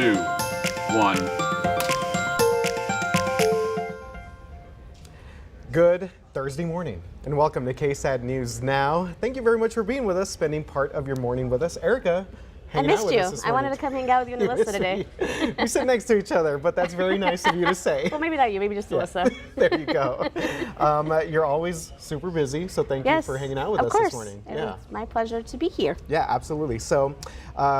2, 1. Good Thursday morning, and welcome to KSAT News Now. Thank you very much for being with us, spending part of your morning with us. Erica, I missed you. I wanted to come hang out with you and Alyssa today. We sit next to each other, but that's very nice of you to say. Well, maybe not you, maybe just Alyssa. There you go. You're always super busy, so thank you for hanging out with us this morning. It's my pleasure to be here. Yeah, absolutely. So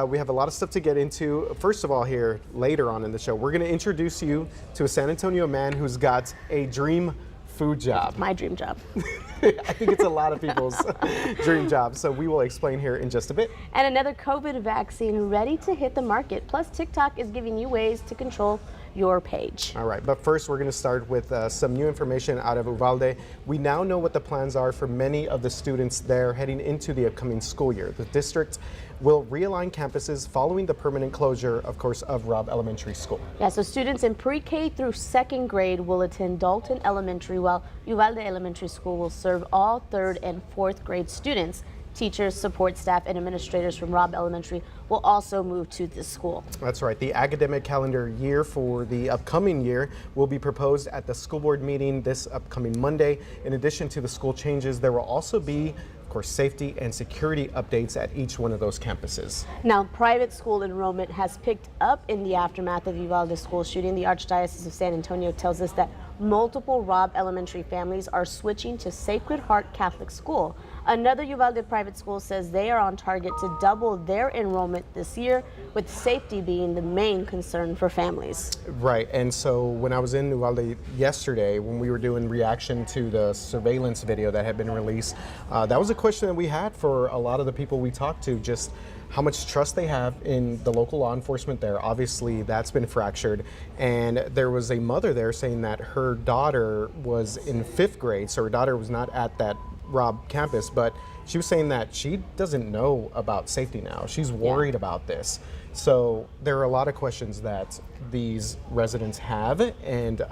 we have a lot of stuff to get into. First of all, here, later on in the show, we're going to introduce you to a San Antonio man who's got a dream food job. It's my dream job. I think it's a lot of people's dream job, so we will explain here in just a bit. And another COVID vaccine ready to hit the market. Plus, TikTok is giving you ways to control your page. All right, but first we're going to start with some new information out of Uvalde. We now know what the plans are for many of the students there heading into the upcoming school year. The district will realign campuses following the permanent closure, of course, of Robb Elementary School. Yeah, so students in pre-K through second grade will attend Dalton Elementary, while Uvalde Elementary School will serve all third and fourth grade students. Teachers, support staff, and administrators from Robb Elementary will also move to this school. That's right. The academic calendar year for the upcoming year will be proposed at the school board meeting this upcoming Monday. In addition to the school changes, there will also be, of course, safety and security updates at each one of those campuses. Now, private school enrollment has picked up in the aftermath of Uvalde school shooting. The Archdiocese of San Antonio tells us that multiple Robb Elementary families are switching to Sacred Heart Catholic School. Another Uvalde private school says they are on target to double their enrollment this year, with safety being the main concern for families. Right, and so when I was in Uvalde yesterday, when we were doing reaction to the surveillance video that had been released, that was a question that we had for a lot of the people we talked to, just how much trust they have in the local law enforcement there. Obviously, that's been fractured. And there was a mother there saying that her daughter was in 5th grade, so her daughter was not at that Robb campus, but she was saying that she doesn't know about safety now. She's worried about this. So there are a lot of questions that these residents have, and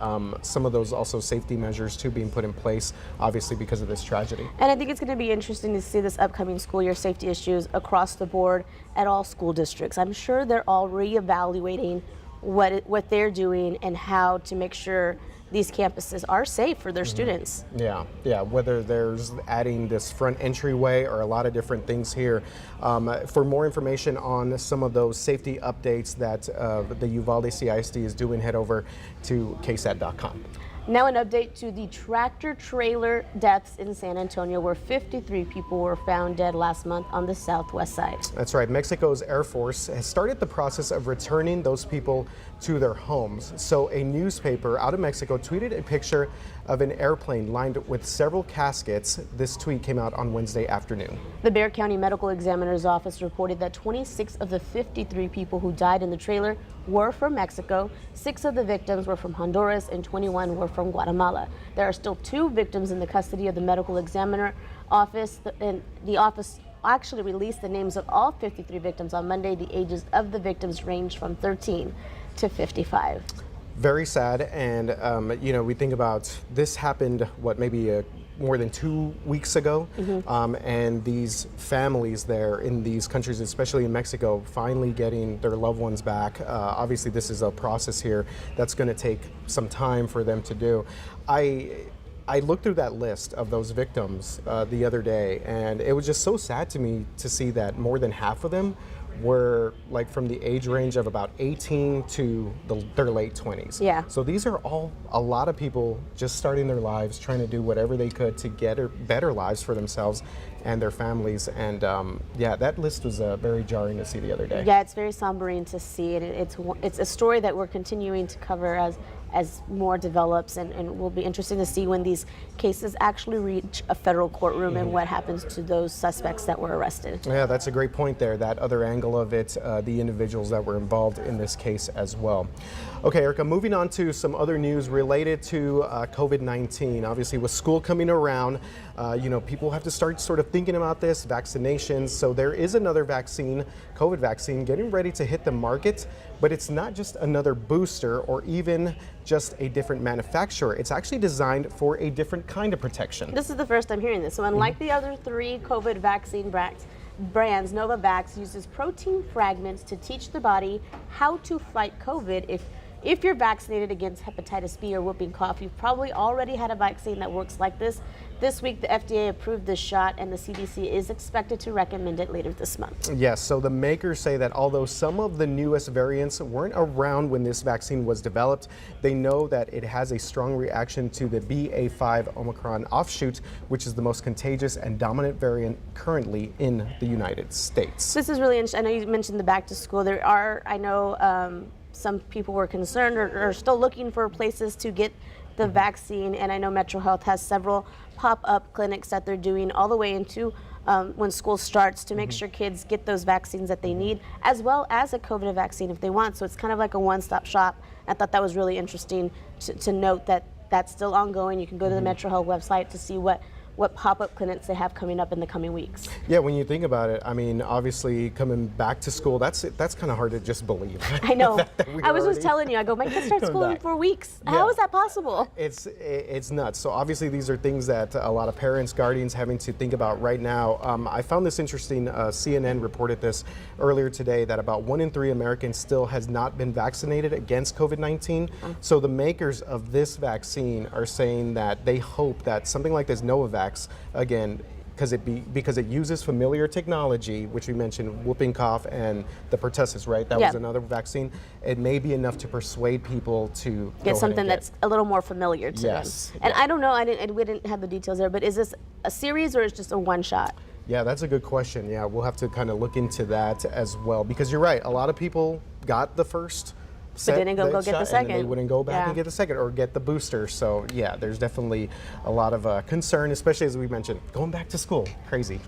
some of those also safety measures too being put in place, obviously because of this tragedy. And I think it's going to be interesting to see this upcoming school year safety issues across the board at all school districts. I'm sure they're all reevaluating what they're doing and how to make sure these campuses are safe for their students. Yeah, whether there's adding this front entryway or a lot of different things here. For more information on some of those safety updates that the Uvalde CISD is doing, head over to KSAT.com. Now an update to the tractor trailer deaths in San Antonio, where 53 people were found dead last month on the southwest side. That's right. Mexico's Air Force has started the process of returning those people to their homes. So a newspaper out of Mexico tweeted a picture of an airplane lined with several caskets. This tweet came out on Wednesday afternoon. The Bexar County Medical Examiner's Office reported that 26 of the 53 people who died in the trailer were from Mexico. 6 of the victims were from Honduras and 21 were from Guatemala. There are still 2 victims in the custody of the Medical Examiner Office, and the office actually released the names of all 53 victims on Monday. The ages of the victims ranged from 13 to 55. Very sad, and we think about this happened, maybe more than 2 weeks ago, and these families there in these countries, especially in Mexico, finally getting their loved ones back. Obviously, this is a process here that's going to take some time for them to do. I looked through that list of those victims the other day, and it was just so sad to me to see that more than half of them were like from the age range of about 18 to their late 20s. Yeah. So these are all a lot of people just starting their lives, trying to do whatever they could to get better lives for themselves and their families. And that list was very jarring to see the other day. Yeah, it's very sombering to see it. It's a story that we're continuing to cover as more develops, and will be interesting to see when these cases actually reach a federal courtroom and what happens to those suspects that were arrested. Yeah, that's a great point there, that other angle of it, the individuals that were involved in this case as well. Okay, Erica, moving on to some other news related to COVID-19. Obviously, with school coming around, people have to start sort of thinking about this, vaccinations. So there is another vaccine, COVID vaccine, getting ready to hit the market, but it's not just another booster or even just a different manufacturer. It's actually designed for a different kind of protection. This is the first I'm hearing this. So unlike the other 3 COVID vaccine brands, Novavax uses protein fragments to teach the body how to fight COVID. If you're vaccinated against hepatitis B or whooping cough, you've probably already had a vaccine that works like this. This week, the FDA approved this shot, and the CDC is expected to recommend it later this month. Yes, so the makers say that although some of the newest variants weren't around when this vaccine was developed, they know that it has a strong reaction to the BA.5 Omicron offshoot, which is the most contagious and dominant variant currently in the United States. This is really interesting. I know you mentioned the back to school. There are, I know, some people were concerned or are still looking for places to get the vaccine, and I know Metro Health has several pop-up clinics that they're doing all the way into when school starts to make sure kids get those vaccines that they need, as well as a COVID vaccine if they want. So it's kind of like a one-stop shop. I thought that was really interesting to note that that's still ongoing. You can go to the Metro Health website to see what pop-up clinics they have coming up in the coming weeks. Yeah, when you think about it, I mean, obviously coming back to school, that's kind of hard to just believe. I know. I was just telling you, I go, my kids start school in 4 weeks. Yeah. How is that possible? It's nuts. So obviously these are things that a lot of parents, guardians having to think about right now. I found this interesting. CNN reported this earlier today that about 1 in 3 Americans still has not been vaccinated against COVID-19. So the makers of this vaccine are saying that they hope that something like this Novavax, again, because it uses familiar technology, which we mentioned, whooping cough and the pertussis, right? That was another vaccine. It may be enough to persuade people to get something that's a little more familiar to them. And I don't know, we didn't have the details there, but is this a series or is it just a one shot? Yeah, that's a good question. Yeah, we'll have to kind of look into that as well, because you're right. A lot of people got the first but didn't go get the second. And they wouldn't go back and get the second or get the booster. So yeah, there's definitely a lot of concern, especially as we mentioned, going back to school. Crazy.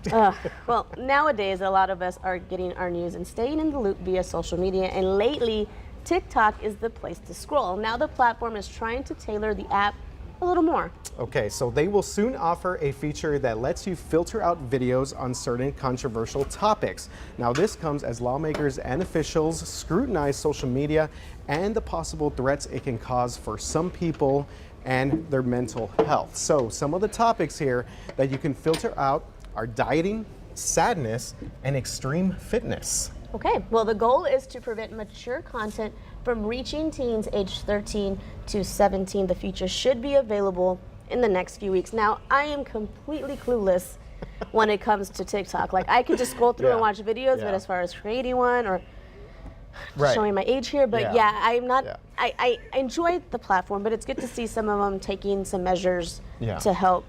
Well, nowadays a lot of us are getting our news and staying in the loop via social media, and lately TikTok is the place to scroll. Now the platform is trying to tailor the app a little more. Okay, so they will soon offer a feature that lets you filter out videos on certain controversial topics. Now this comes as lawmakers and officials scrutinize social media and the possible threats it can cause for some people and their mental health. So some of the topics here that you can filter out are dieting, sadness, and extreme fitness. Okay, well, the goal is to prevent mature content from reaching teens aged 13 to 17. The feature should be available in the next few weeks. Now, I am completely clueless when it comes to TikTok. Like, I could just scroll through and watch videos, but as far as creating one or showing my age here, but I'm not, I enjoy the platform, but it's good to see some of them taking some measures to help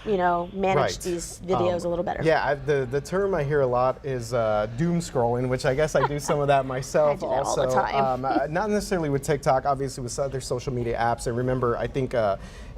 manage these videos a little better. Yeah, the term I hear a lot is doom scrolling, which I guess I do some of that myself. I do that also. all the time. Not necessarily with TikTok, obviously with other social media apps. And remember, I think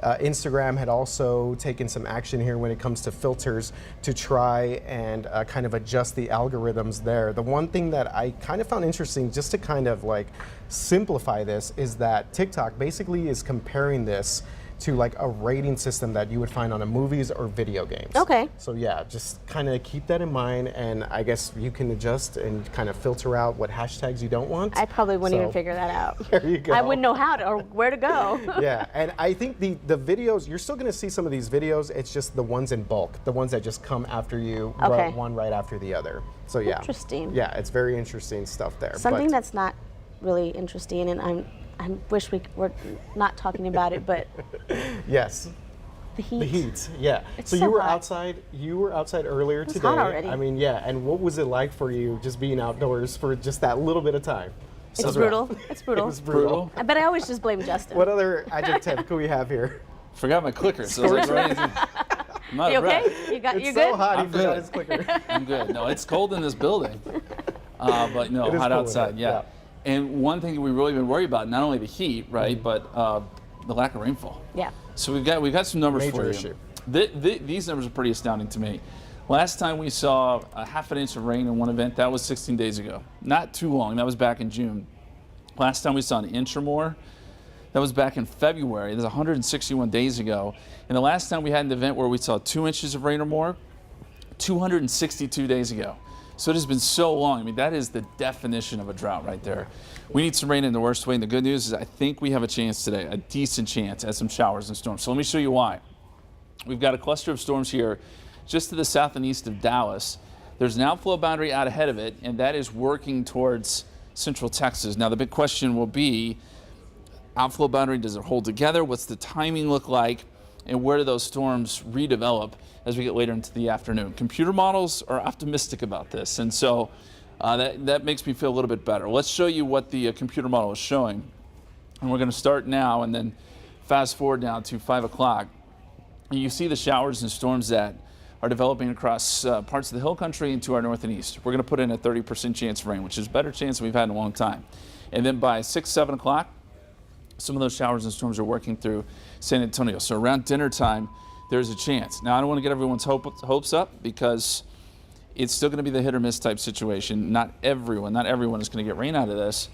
Instagram had also taken some action here when it comes to filters to try and kind of adjust the algorithms there. The one thing that I kind of found interesting, just to kind of like simplify this, is that TikTok basically is comparing this to like a rating system that you would find on a movies or video games. Okay. So yeah, just kind of keep that in mind, and I guess you can adjust and kind of filter out what hashtags you don't want. I probably wouldn't even figure that out. There you go. I wouldn't know how to or where to go. Yeah, and I think the videos, you're still going to see some of these videos. It's just the ones in bulk, the ones that just come after you, one right after the other. So yeah. Interesting. Yeah, it's very interesting stuff there. Something that's not really interesting, and I wish we were not talking about it, but yes, the heat. The heat, yeah. It's so you were hot. outside. You were outside earlier It's today. hot already. I mean, yeah. And what was it like for you just being outdoors for just that little bit of time? It's brutal. It's brutal. It was brutal. But I always just blame Justin. What other adjective could we have here? Forgot my clicker, so I was like, right. I'm out You of okay? breath. You're It's good? so hot. I'm He forgot good. his clicker. I'm good. No, it's cold in this building, but no, It is hot cold outside. in Yeah. it, And one thing we've really been worried about, not only the heat, right, but the lack of rainfall. Yeah. So we've got some numbers Major for you. issue. These numbers are pretty astounding to me. Last time we saw a half an inch of rain in one event, that was 16 days ago. Not too long. That was back in June. Last time we saw an inch or more, that was back in February. That was 161 days ago. And the last time we had an event where we saw 2 inches of rain or more, 262 days ago. So it has been so long. I mean, that is the definition of a drought right there. We need some rain in the worst way. And the good news is I think we have a chance today, a decent chance at some showers and storms. So let me show you why. We've got a cluster of storms here just to the south and east of Dallas. There's an outflow boundary out ahead of it, and that is working towards central Texas. Now, the big question will be, outflow boundary, does it hold together? What's the timing look like? And where do those storms redevelop as we get later into the afternoon? Computer models are optimistic about this, and so that makes me feel a little bit better. Let's show you what the computer model is showing. And we're going to start now and then fast forward down to 5 o'clock. And you see the showers and storms that are developing across parts of the hill country and to our north and east. We're going to put in a 30% chance of rain, which is a better chance than we've had in a long time. And then by 6, 7 o'clock, some of those showers and storms are working through San Antonio. So around dinner time, there's a chance. Now, I don't want to get everyone's hopes up because it's still going to be the hit or miss type situation. Not everyone is going to get rain out of this,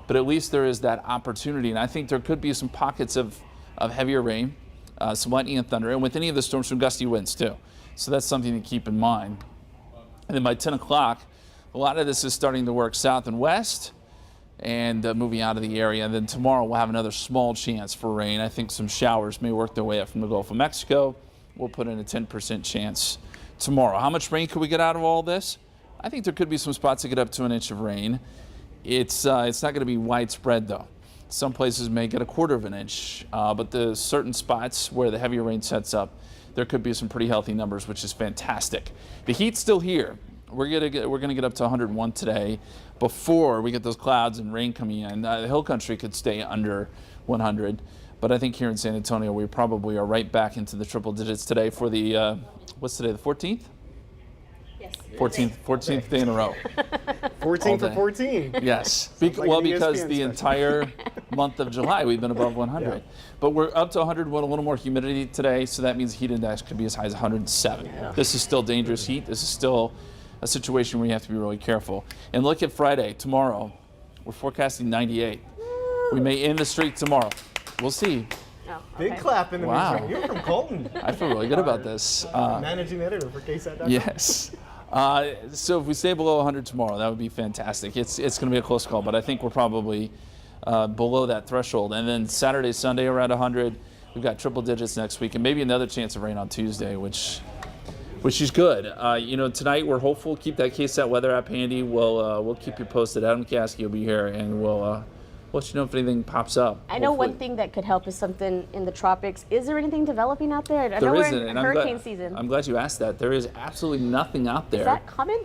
but at least there is that opportunity. And I think there could be some pockets of heavier rain, some lightning and thunder, and with any of the storms, some gusty winds too. So that's something to keep in mind. And then by 10 o'clock, a lot of this is starting to work south and west and moving out of the area. And then tomorrow we'll have another small chance for rain. I think some showers may work their way up from the Gulf of Mexico. We'll put in a 10% chance tomorrow. How much rain could we get out of all this? I think there could be some spots that get up to an inch of rain. It's not going to be widespread though. Some places may get a quarter of an inch, but the certain spots where the heavier rain sets up, there could be some pretty healthy numbers, which is fantastic. The heat's still here. We're gonna get up to 101 today before we get those clouds and rain coming in. The hill country could stay under 100, but I think here in San Antonio we probably are right back into the triple digits today for the what's today, the 14th? Yes. 14th day in a row. 14 for 14. Yes. Like Well, an because ESPN the special. entire month of July we've been above 100. Yeah. But we're up to 100 with a little more humidity today, so that means heat index could be as high as 107. Yeah. This is still dangerous heat. This is still a situation where you have to be really careful. And look at Friday, tomorrow. We're forecasting 98. We may end the streak tomorrow. We'll see. Oh, Big okay. clap in the Wow. newsroom. You're from Colton. I feel really good about this. Managing editor for KSAT. Yes. So if we stay below 100 tomorrow, that would be fantastic. It's going to be a close call, but I think we're probably below that threshold. And then Saturday, Sunday around 100. We've got triple digits next week, and maybe another chance of rain on Tuesday, which is good. Tonight we're hopeful. Keep that KSAT weather app handy. We'll keep you posted. Adam Caskey will be here, and we'll let you know if anything pops up. I know one hopefully. thing that could help is something in the tropics. Is there anything developing out there? I know There we're isn't, in and hurricane season. I'm glad you asked that. There is absolutely nothing out there. Is that common?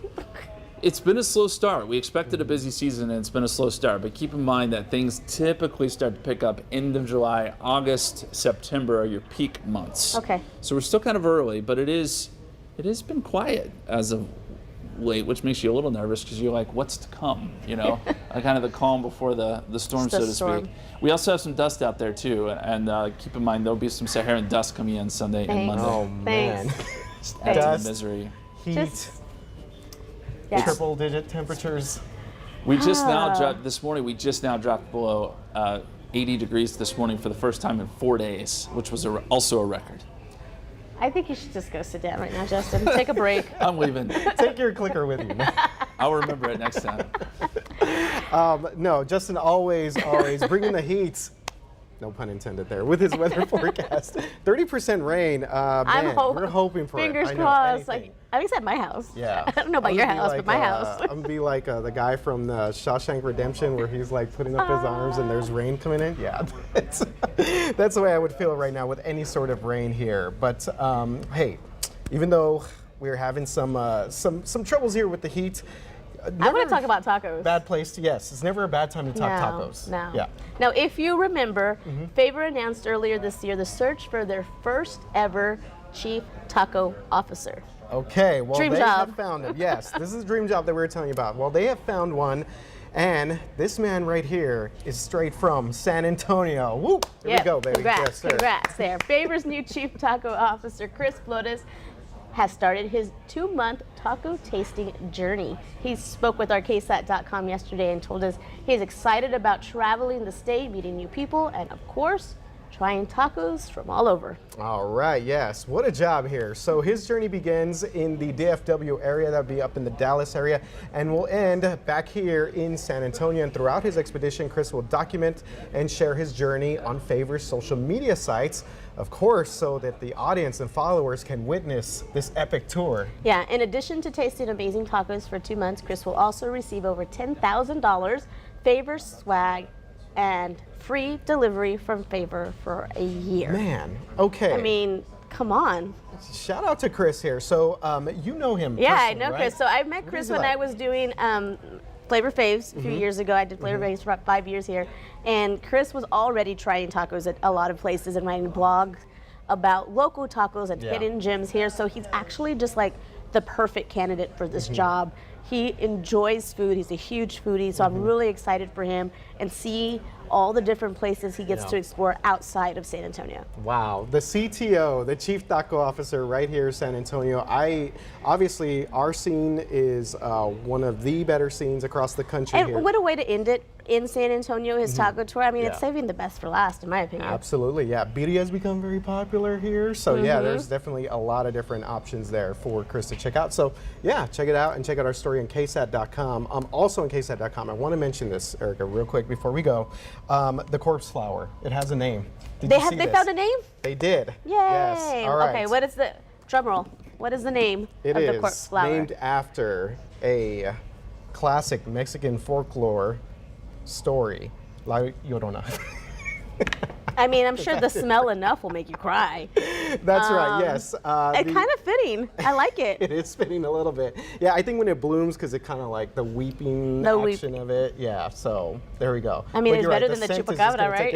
It's been a slow start. We expected a busy season, and it's been a slow start. But keep in mind that things typically start to pick up end of July. August, September are your peak months. Okay. So we're still kind of early, but it has been quiet as of late, which makes you a little nervous because you're like, what's to come? Kind of the calm before the storm, The so to storm. speak. We also have some dust out there too, and keep in mind there'll be some Saharan dust coming in Sunday and Thanks. Monday. Oh man. Just add to the Dust. misery. Heat. Just- Yes. Triple digit temperatures. We just now dropped this morning. We just now dropped below 80 degrees this morning for the first time in 4 days, which was also a record. I think you should just go sit down right now, Justin. Take a break. I'm leaving. Take your clicker with you. I'll remember it next time. No, Justin always bringing the heat. No pun intended there. With his weather forecast, 30% rain. We're hoping for Fingers it. I know, crossed. anything. At least at my house. Yeah. I don't know about your house, but my house. I'm gonna be like the guy from the Shawshank Redemption where he's like putting up his arms and there's rain coming in. Yeah, that's the way I would feel right now with any sort of rain here. But hey, even though we're having some troubles here with the heat, I want to talk about tacos. bad place to it's never a bad time to talk tacos. No. Yeah. Now, if you remember, Favor announced earlier this year the search for their first ever chief taco officer. Okay, well, Dream they job. have found him. Yes, this is a dream job that we were telling you about. Well, they have found one, and this man right here is straight from San Antonio. Woo! There we go, baby. Congrats, Yes, sir. congrats there. Favor's new chief taco officer, Chris Flores, has started his 2-month taco tasting journey. He spoke with our KSAT.com yesterday and told us he's excited about traveling the state, meeting new people, and of course, trying tacos from all over. All right, yes. What a job here. So his journey begins in the DFW area, that'll be up in the Dallas area, and will end back here in San Antonio. And throughout his expedition, Chris will document and share his journey on Favor's social media sites, of course, so that the audience and followers can witness this epic tour. Yeah, in addition to tasting amazing tacos for 2 months, Chris will also receive over $10,000 Favor swag and free delivery from Favor for a year. Man, okay. I mean, come on. Shout out to Chris here. So you know him Yeah, I personally, know right? Chris. So I met Chris when I was doing Flavor Faves a few years ago. I did Flavor Faves for about 5 years here. And Chris was already trying tacos at a lot of places and writing blogs about local tacos and hidden gems here. So he's actually just like the perfect candidate for this job. He enjoys food. He's a huge foodie. So I'm really excited for him and see all the different places he gets to explore outside of San Antonio. Wow, the CTO, the Chief Taco Officer right here in San Antonio. Obviously, our scene is one of the better scenes across the country And here. what a way to end it in San Antonio, his taco tour. I mean, it's saving the best for last, in my opinion. Absolutely, yeah. Birria has become very popular here. So yeah, there's definitely a lot of different options there for Chris to check out. So yeah, check it out and check out our story on KSAT.com. Also on KSAT.com, I want to mention this, Erica, real quick before we go. The corpse flower, it has a name. Did you see They this? found a name? They did. Yay! Yes. All right. Okay, what is the, drum roll, what is the name of the corpse flower? Named after a classic Mexican folklore story, La Llorona. I mean, I'm sure the smell enough will make you cry. That's right, yes. It's kind of fitting. I like it. It is fitting a little bit. Yeah, I think when it blooms, because it kind of like the weeping action of it. Yeah, so there we go. I mean, But it's you're better right, than the scent is just chupacabra, gonna right?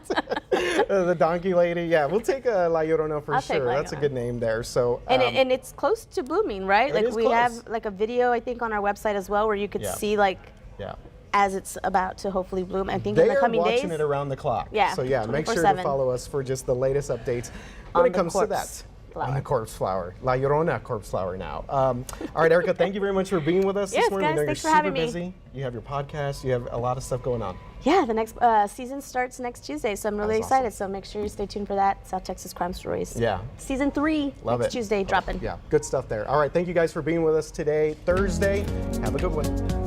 take it. The donkey lady, yeah. We'll take La Llorona for I'll take sure. La That's a Llorona. good name there. So And it's close to blooming, right? It Like is we close. have like a video, I think, on our website as well, where you could see like yeah. as it's about to hopefully bloom. I think They in the are coming watching days. it around the clock. Yeah, So yeah, make sure to 24/7. follow us for just the latest updates when On it the comes to corpse that. flower. On the corpse flower. La Llorona corpse flower now. All right, Erica, thank you very much for being with us Yes, this morning. guys, We know thanks you're for super having me. busy. You have your podcast. You have a lot of stuff going on. Yeah, the next season starts next Tuesday, so I'm really That's excited. awesome. So make sure you stay tuned for that. South Texas Crime Stories. Yeah. Season 3 Love next it. Tuesday dropping. Yeah, good stuff there. All right, thank you guys for being with us today, Thursday. Have a good one.